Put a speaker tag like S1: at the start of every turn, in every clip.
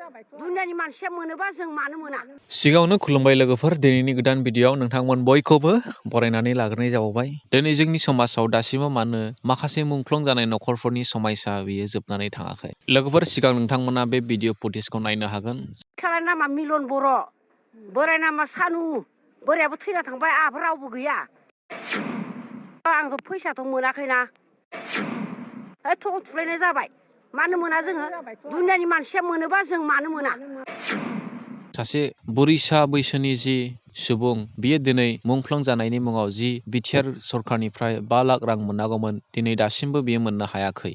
S1: दुनियानि मानसिया मोनोबा जों मानो मोना
S2: सिगाङावनो खुलुमबाय लोगोफोर दिनैनि गोदान भिडिअआव नोंथांमोन बयखौबो बरायनानै लाग्रोनाय जाबावबाय दिनै जोंनि समाजाव दासिमबो मानो माखासे मुंख्लं जानाय नखरफोरनि समायसा बियो जोबनानै थाङाखै लोगोफोर सिगां नोंथांमोना बे भिडिअ फुटेजखौ नायनो हागोन
S1: सिख्लानि नामा मिलन बर' बोराय नामा सानु बोरायाबो थैना थांबाय आहाबो रावबो गैया आंखौ फैसाथ' मोनाखैना थं थुलायनाय जाबाय मानो मोना जोङो दुनियानि मानसिया मोनोबा जों मानो मोना
S2: सासे बुरैसा बैसोनि जि सुबुं बियो दिनै मुंख्लं जानायनि मुङाव जि बिटिआर सरखारनिफ्राय 5 लाख रां मोननांगौमोन दिनै दासिमबो बियो मोननो हायाखै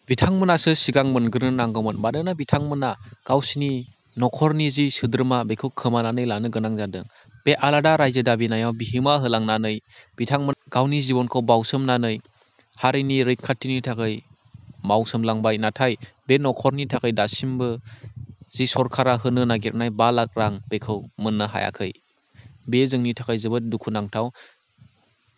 S2: बिथांमोनासो सिगां मोनग्रोनो नांगौमोन मानोना बिथांमोना गावसिनि नखरनि जि सोद्रोमा बेखौ खोमानानै लानो गोनां जादों बे आलादा रायजो दाबिनायाव बिहोमा होलांनानै बिथांमोन गावनि जिबनखौ बावसोमनानै हारिनि रैखाथिनि थाखाय मावसोमलांबाय नाथाय बे नखरनि थाखाय दासिमबो जि सरकारा होनो नागिरनाय 5 लाख रां बेखौ मोननो हायाखै बे जोंनि थाखाय जोबोद दुखुनांथाव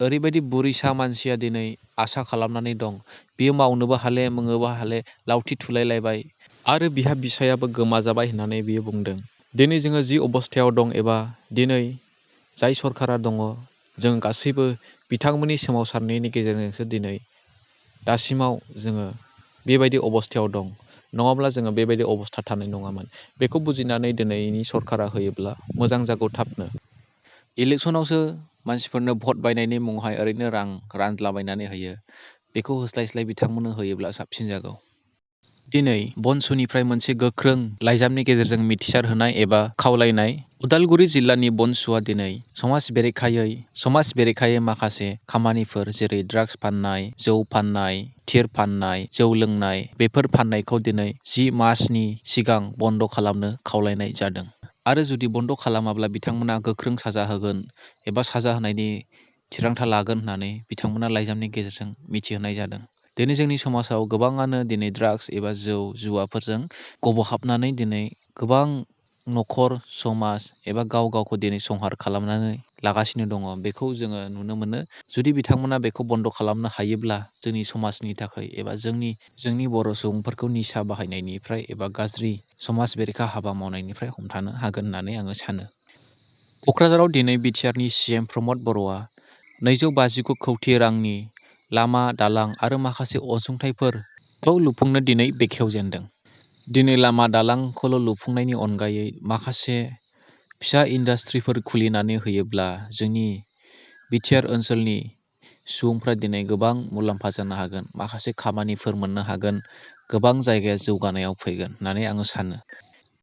S2: ओरैबायदि बुरैसा मानसिया दिनै आसा खालामनानै दं बियो मावनोबो हाले मोङोबो हाले लावथि थुलायलायबाय आरो बिहा बिसायाबो गोमाजाबाय होननानै बियो बुंदों दिनै जोङो जि अबस्थायाव दं एबा दिनै जाय सरकारा दङ जों गासैबो बिथांमोननि सोमावसारनायनि गेजेरजोंसो दिनै दासिमाव जोङो बेबायदि अबस्थायाव दं नङाब्ला जोङो बेबायदि अबस्था थानाय नङामोन बेखौ बुजिनानै दिनैनि सरकारा होयोब्ला मोजां जागौ थाबनो इलेक्सनावसो मानसिफोरनो भट बायनायनि मुङावहाय ओरैनो रां रानज्लाबायनानै होयो बेखौ होस्लायस्लाय बिथांमोननो होयोब्ला साबसिन जागौ दिनै बनसुनिफ्राय मोनसे गोख्रों लाइजामनि गेजेरजों मिथिसार होनाय एबा खावलायनाय उदालगुरि जिल्लानि बनसुआ दिनै समाज बेरेखायै माखासे खामानिफोर जेरै ड्राग्स फाननाय जौ फाननाय थिर फाननाय जौ लोंनाय बेफोर फाननायखौ दिनै 10 मार्चनि सिगां बन्द खालामनो खावलायनाय जादों आरो जुदि बन्द खालामाब्ला बिथांमोना गोख्रों साजा होगोन एबा साजा होनायनि थिरांथा लागोन होननानै बिथांमोना लाइजामनि गेजेरजों मिथिहोनाय जादों दिनै जोंनि समाजाव गोबाङानो दिनै ड्राग्स एबा जौ जुवाफोरजों गबहाबनानै दिनै गोबां नखर समाज एबा गावखौ दिनै संहार खालामनानै लागासिनो दङ बेखौ जोङो नुनो मोनो जुदि बिथांमोना बेखौ बन्द खालामनो हायोब्ला जोंनि समाजनि थाखाय एबा जोंनि बर' सुबुंफोरखौ निसा बाहायनायनिफ्राय एबा गाज्रि समाज बेरेखा हाबा मावनायनिफ्राय हमथानो हागोन होननानै आङो सानो कक्राझाराव दिनै बिटिआरनि CM प्रमद बर'आ 259 कौटि रांनि लामा दालां आरो माखासे अनसुंथाइफोरखौ लुफुंनो दिनै बेखेवजेनदों दिनै लामा दालांखौल' लुफुंनायनि अनगायै माखासे फिसा इन्डास्ट्रिफोर खुलिनानै होयोब्ला जोंनि बिटिआर ओनसोलनि सुबुंफ्रा दिनै गोबां मुलाम्फा जानो हागोन माखासे खामानिफोर मोननो हागोन गोबां जायगाया जौगानायाव फैगोन होननानै आङो सानो